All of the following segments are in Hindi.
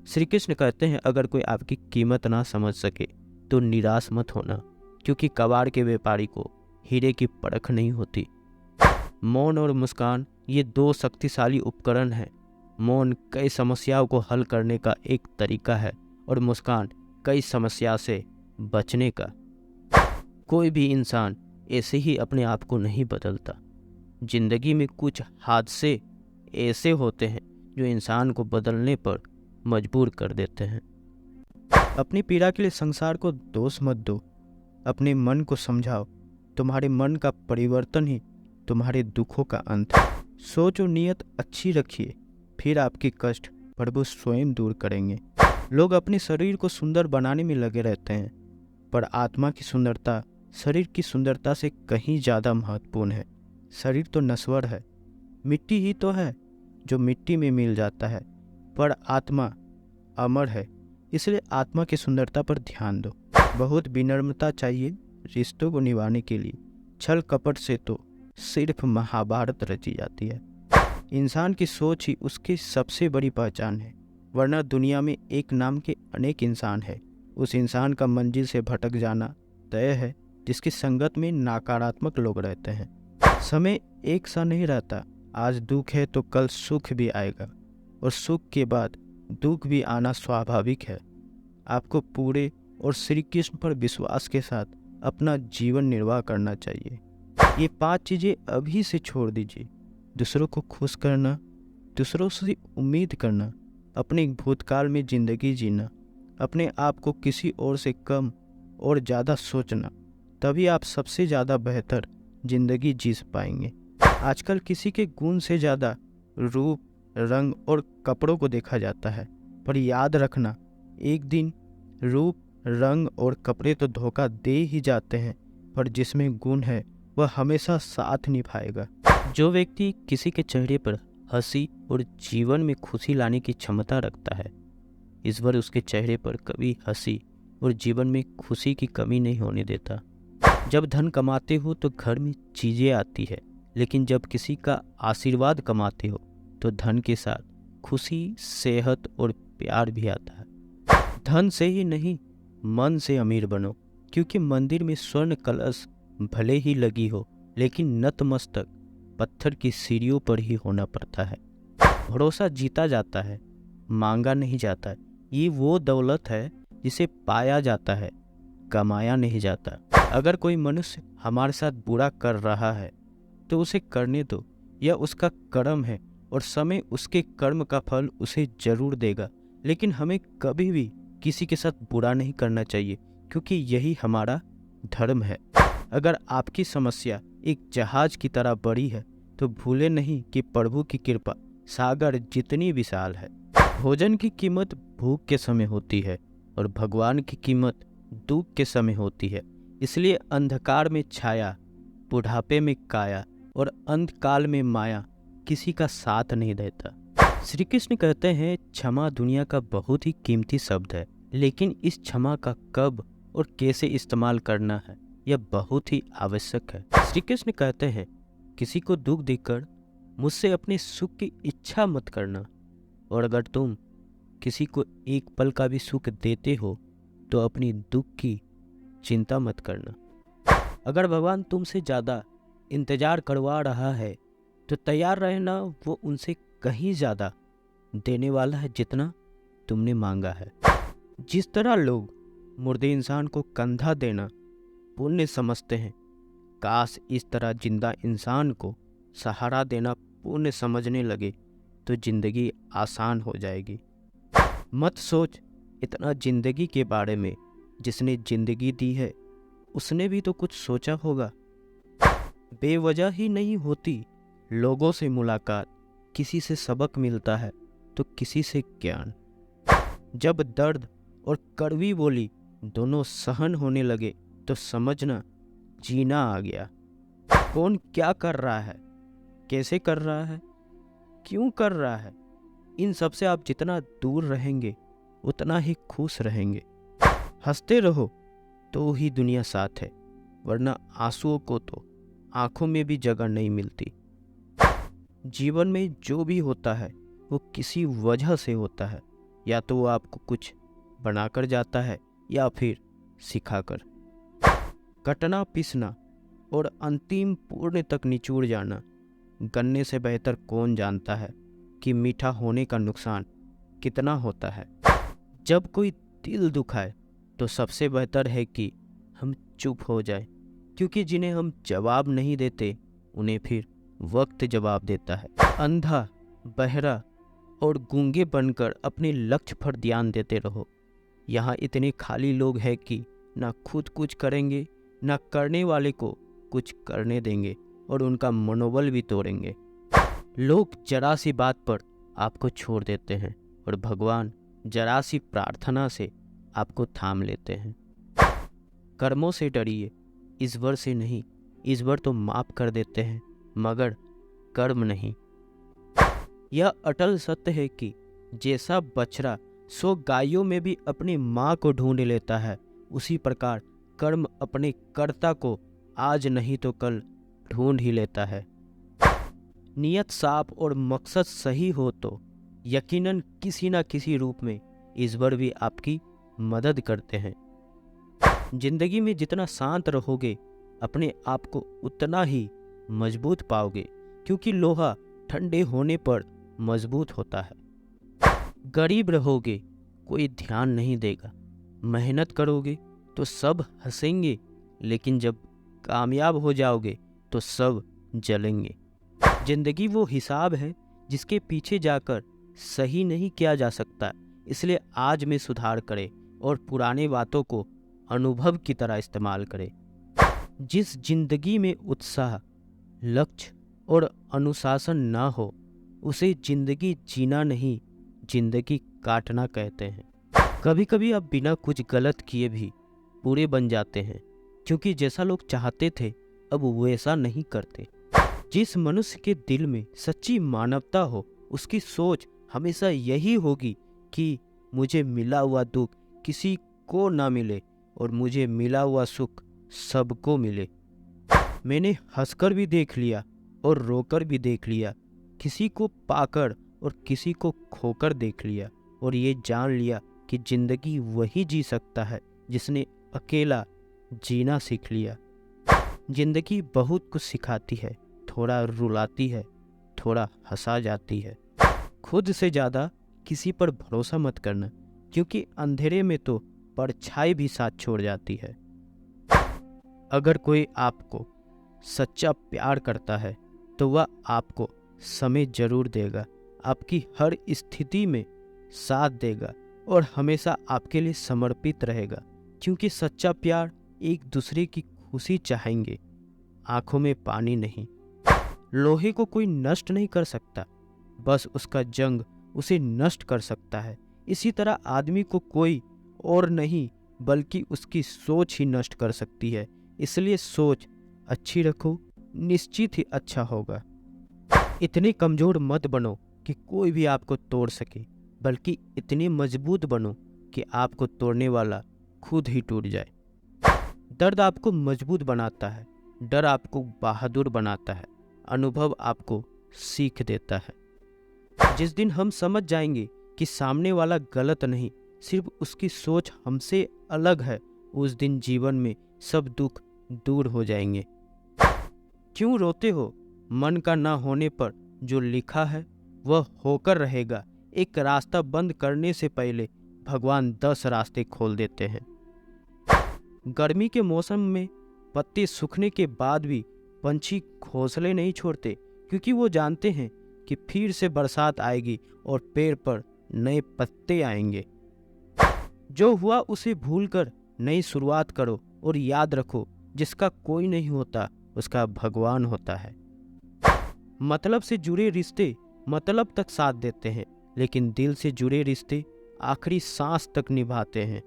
श्री कृष्ण कहते हैं, अगर कोई आपकी कीमत ना समझ सके तो निराश मत होना, क्योंकि कबाड़ के व्यापारी को हीरे की परख नहीं होती। मौन और मुस्कान ये दो शक्तिशाली उपकरण हैं। मौन कई समस्याओं को हल करने का एक तरीका है और मुस्कान कई समस्या से बचने का। कोई भी इंसान ऐसे ही अपने आप को नहीं बदलता। जिंदगी में कुछ हादसे ऐसे होते हैं जो इंसान को बदलने पर मजबूर कर देते हैं। अपनी पीड़ा के लिए संसार को दोष मत दो, अपने मन को समझाओ। तुम्हारे मन का परिवर्तन ही तुम्हारे दुखों का अंत है। सोच और नीयत अच्छी रखिए, फिर आपकी कष्ट प्रभु स्वयं दूर करेंगे। लोग अपने शरीर को सुंदर बनाने में लगे रहते हैं, पर आत्मा की सुंदरता शरीर की सुंदरता से कहीं ज़्यादा महत्वपूर्ण है। शरीर तो नश्वर है, मिट्टी ही तो है जो मिट्टी में मिल जाता है, पर आत्मा अमर है। इसलिए आत्मा की सुंदरता पर ध्यान दो। बहुत विनम्रता चाहिए रिश्तों को निभाने के लिए। छल कपट से तो सिर्फ महाभारत रची जाती है। इंसान की सोच ही उसकी सबसे बड़ी पहचान है, वरना दुनिया में एक नाम के अनेक इंसान है। उस इंसान का मंजिल से भटक जाना तय है जिसकी संगत में नकारात्मक लोग रहते हैं। समय एक सा नहीं रहता। आज दुख है तो कल सुख भी आएगा, और सुख के बाद दुख भी आना स्वाभाविक है। आपको पूरे और श्री कृष्ण पर विश्वास के साथ अपना जीवन निर्वाह करना चाहिए। ये 5 चीज़ें अभी से छोड़ दीजिए। दूसरों को खुश करना, दूसरों से उम्मीद करना, अपने भूतकाल में ज़िंदगी जीना, अपने आप को किसी और से कम और ज़्यादा सोचना, तभी आप सबसे ज़्यादा बेहतर ज़िंदगी जी पाएंगे। आजकल किसी के गुण से ज़्यादा रूप, रंग और कपड़ों को देखा जाता है, पर याद रखना, एक दिन रूप, रंग और कपड़े तो धोखा दे ही जाते हैं, पर जिसमें गुण है वह हमेशा साथ निभाएगा। जो व्यक्ति किसी के चेहरे पर हंसी और जीवन में खुशी लाने की क्षमता रखता है, ईश्वर उसके चेहरे पर कभी हंसी और जीवन में खुशी की कमी नहीं होने देता। जब धन कमाते हो तो घर में चीज़ें आती है, लेकिन जब किसी का आशीर्वाद कमाते हो तो धन के साथ खुशी, सेहत और प्यार भी आता है। धन से ही नहीं, मन से अमीर बनो, क्योंकि मंदिर में स्वर्ण कलश भले ही लगी हो, लेकिन नतमस्तक पत्थर की सीढ़ियों पर ही होना पड़ता है। भरोसा जीता जाता है, मांगा नहीं जाता है। ये वो दौलत है जिसे पाया जाता है, कमाया नहीं जाता। अगर कोई मनुष्य हमारे साथ बुरा कर रहा है तो उसे करने दो, यह उसका कर्म है और समय उसके कर्म का फल उसे जरूर देगा। लेकिन हमें कभी भी किसी के साथ बुरा नहीं करना चाहिए, क्योंकि यही हमारा धर्म है। अगर आपकी समस्या एक जहाज की तरह बड़ी है तो भूले नहीं कि प्रभु की कृपा सागर जितनी विशाल है। भोजन की कीमत भूख के समय होती है और भगवान की कीमत दुख के समय होती है। इसलिए अंधकार में छाया, बुढ़ापे में काया और अंतकाल में माया किसी का साथ नहीं देता। श्री कृष्ण कहते हैं, क्षमा दुनिया का बहुत ही कीमती शब्द है, लेकिन इस क्षमा का कब और कैसे इस्तेमाल करना है यह बहुत ही आवश्यक है। श्री कृष्ण कहते हैं, किसी को दुख देकर मुझसे अपने सुख की इच्छा मत करना, और अगर तुम किसी को एक पल का भी सुख देते हो तो अपनी दुख की चिंता मत करना। अगर भगवान तुमसे ज़्यादा इंतजार करवा रहा है तो तैयार रहना, वो उनसे कहीं ज़्यादा देने वाला है जितना तुमने मांगा है। जिस तरह लोग मुर्दे इंसान को कंधा देना पुण्य समझते हैं, काश इस तरह जिंदा इंसान को सहारा देना पुण्य समझने लगे तो जिंदगी आसान हो जाएगी। मत सोच इतना जिंदगी के बारे में, जिसने जिंदगी दी है उसने भी तो कुछ सोचा होगा। बेवजह ही नहीं होती लोगों से मुलाकात, किसी से सबक मिलता है तो किसी से ज्ञान। जब दर्द और कड़वी बोली दोनों सहन होने लगे तो समझना जीना आ गया। कौन क्या कर रहा है, कैसे कर रहा है, क्यों कर रहा है, इन सब से आप जितना दूर रहेंगे उतना ही खुश रहेंगे। हंसते रहो तो ही दुनिया साथ है, वरना आंसुओं को तो आंखों में भी जगह नहीं मिलती। जीवन में जो भी होता है वो किसी वजह से होता है, या तो वो आपको कुछ बनाकर जाता है या फिर सिखाकर। कटना, पिसना और अंतिम पूर्ण तक निचोड़ जाना। गन्ने से बेहतर कौन जानता है कि मीठा होने का नुकसान कितना होता है। जब कोई दिल दुखाए तो सबसे बेहतर है कि हम चुप हो जाएं, क्योंकि जिन्हें हम जवाब नहीं देते उन्हें फिर वक्त जवाब देता है। अंधा, बहरा और गूंगे बनकर अपने लक्ष्य पर ध्यान देते रहो। यहाँ इतने खाली लोग हैं कि ना खुद कुछ करेंगे, ना करने वाले को कुछ करने देंगे और उनका मनोबल भी तोड़ेंगे। लोग जरा सी बात पर आपको छोड़ देते हैं और भगवान जरा सी प्रार्थना से आपको थाम लेते हैं। कर्मों से डरिए, ईश्वर से नहीं। ईश्वर तो माफ कर देते हैं मगर कर्म नहीं। यह अटल सत्य है कि जैसा बछड़ा 100 गायों में भी अपनी माँ को ढूंढ लेता है, उसी प्रकार कर्म अपने कर्ता को आज नहीं तो कल ढूंढ ही लेता है। नियत साफ और मकसद सही हो तो यकीनन किसी न किसी रूप में ईश्वर भी आपकी मदद करते हैं। जिंदगी में जितना शांत रहोगे अपने आप को उतना ही मजबूत पाओगे, क्योंकि लोहा ठंडे होने पर मजबूत होता है। गरीब रहोगे कोई ध्यान नहीं देगा, मेहनत करोगे तो सब हंसेंगे, लेकिन जब कामयाब हो जाओगे तो सब जलेंगे। जिंदगी वो हिसाब है जिसके पीछे जाकर सही नहीं किया जा सकता, इसलिए आज में सुधार करें और पुराने बातों को अनुभव की तरह इस्तेमाल करें। जिस जिंदगी में उत्साह, लक्ष्य और अनुशासन ना हो उसे जिंदगी जीना नहीं, जिंदगी काटना कहते हैं। कभी कभी आप बिना कुछ गलत किए भी बुरे बन जाते हैं, क्योंकि जैसा लोग चाहते थे अब वैसा नहीं करते। जिस मनुष्य के दिल में सच्ची मानवता हो उसकी सोच हमेशा यही होगी कि मुझे मिला हुआ दुख किसी को ना मिले और मुझे मिला हुआ सुख सबको मिले। मैंने हंसकर भी देख लिया और रोकर भी देख लिया, किसी को पाकर और किसी को खोकर देख लिया, और ये जान लिया कि जिंदगी वही जी सकता है जिसने अकेला जीना सीख लिया। जिंदगी बहुत कुछ सिखाती है, थोड़ा रुलाती है, थोड़ा हंसा जाती है। खुद से ज़्यादा किसी पर भरोसा मत करना, क्योंकि अंधेरे में तो परछाई भी साथ छोड़ जाती है। अगर कोई आपको सच्चा प्यार करता है तो वह आपको समय जरूर देगा, आपकी हर स्थिति में साथ देगा और हमेशा आपके लिए समर्पित रहेगा, क्योंकि सच्चा प्यार एक दूसरे की खुशी चाहेंगे, आंखों में पानी नहीं। लोहे को कोई नष्ट नहीं कर सकता, बस उसका जंग उसे नष्ट कर सकता है। इसी तरह आदमी को कोई और नहीं बल्कि उसकी सोच ही नष्ट कर सकती है। इसलिए सोच अच्छी रखो, निश्चित ही अच्छा होगा। इतने कमजोर मत बनो कि कोई भी आपको तोड़ सके, बल्कि इतने मजबूत बनो कि आपको तोड़ने वाला खुद ही टूट जाए। दर्द आपको मजबूत बनाता है, डर आपको बहादुर बनाता है, अनुभव आपको सीख देता है। जिस दिन हम समझ जाएंगे कि सामने वाला गलत नहीं, सिर्फ उसकी सोच हमसे अलग है, उस दिन जीवन में सब दुख दूर हो जाएंगे। क्यों रोते हो? मन का ना होने पर जो लिखा है वह होकर रहेगा। एक रास्ता बंद करने से पहले भगवान 10 रास्ते खोल देते हैं। गर्मी के मौसम में पत्ते सूखने के बाद भी पंछी घोंसले नहीं छोड़ते, क्योंकि वो जानते हैं कि फिर से बरसात आएगी और पेड़ पर नए पत्ते आएंगे। जो हुआ उसे भूलकर नई शुरुआत करो और याद रखो, जिसका कोई नहीं होता उसका भगवान होता है। मतलब से जुड़े रिश्ते मतलब तक साथ देते हैं, लेकिन दिल से जुड़े रिश्ते आखिरी सांस तक निभाते हैं।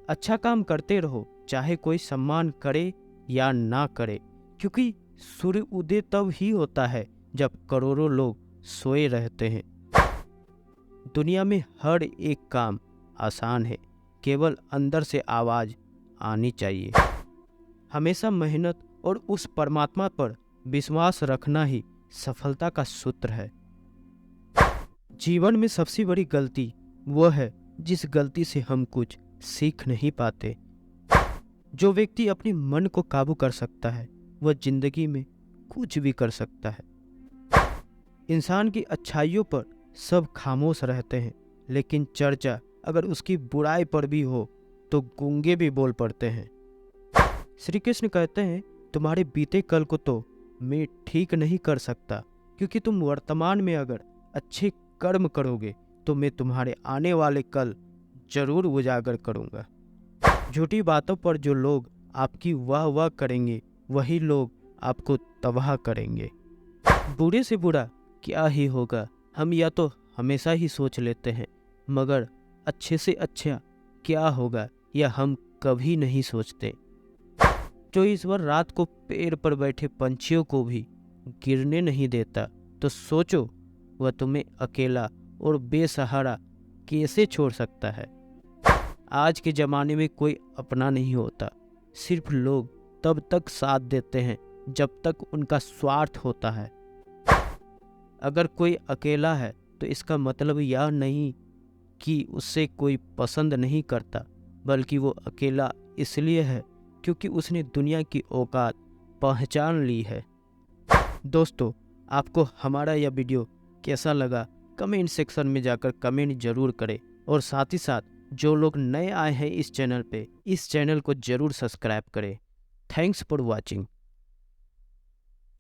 अच्छा काम करते रहो, चाहे कोई सम्मान करे या ना करे, क्योंकि सूर्य उदय तब ही होता है जब करोड़ों लोग सोए रहते हैं। दुनिया में हर एक काम आसान है, केवल अंदर से आवाज आनी चाहिए। हमेशा मेहनत और उस परमात्मा पर विश्वास रखना ही सफलता का सूत्र है। जीवन में सबसे बड़ी गलती वो है जिस गलती से हम कुछ सीख नहीं पाते। जो व्यक्ति अपने मन को काबू कर सकता है वह जिंदगी में कुछ भी कर सकता है। इंसान की अच्छाइयों पर सब खामोश रहते हैं, लेकिन चर्चा अगर उसकी बुराई पर भी हो तो गूंगे भी बोल पड़ते हैं। श्री कृष्ण कहते हैं, तुम्हारे बीते कल को तो मैं ठीक नहीं कर सकता, क्योंकि तुम वर्तमान में अगर अच्छे कर्म करोगे तो मैं तुम्हारे आने वाले कल जरूर उजागर करूंगा। झूठी बातों पर जो लोग आपकी वाह वाह करेंगे वही लोग आपको तबाह करेंगे। बुरे से बुरा क्या ही होगा, हम या तो हमेशा ही सोच लेते हैं, मगर अच्छे से अच्छा क्या होगा यह हम कभी नहीं सोचते। जो ईश्वर रात को पेड़ पर बैठे पंछियों को भी गिरने नहीं देता, तो सोचो वह तुम्हें अकेला और बेसहारा कैसे छोड़ सकता है। आज के ज़माने में कोई अपना नहीं होता, सिर्फ लोग तब तक साथ देते हैं जब तक उनका स्वार्थ होता है। अगर कोई अकेला है तो इसका मतलब यह नहीं कि उससे कोई पसंद नहीं करता, बल्कि वो अकेला इसलिए है क्योंकि उसने दुनिया की औकात पहचान ली है। दोस्तों, आपको हमारा यह वीडियो कैसा लगा कमेंट सेक्शन में जाकर कमेंट जरूर करें, और साथ ही साथ जो लोग नए आए हैं इस चैनल पे, इस चैनल को जरूर सब्सक्राइब करें। Thanks for watching.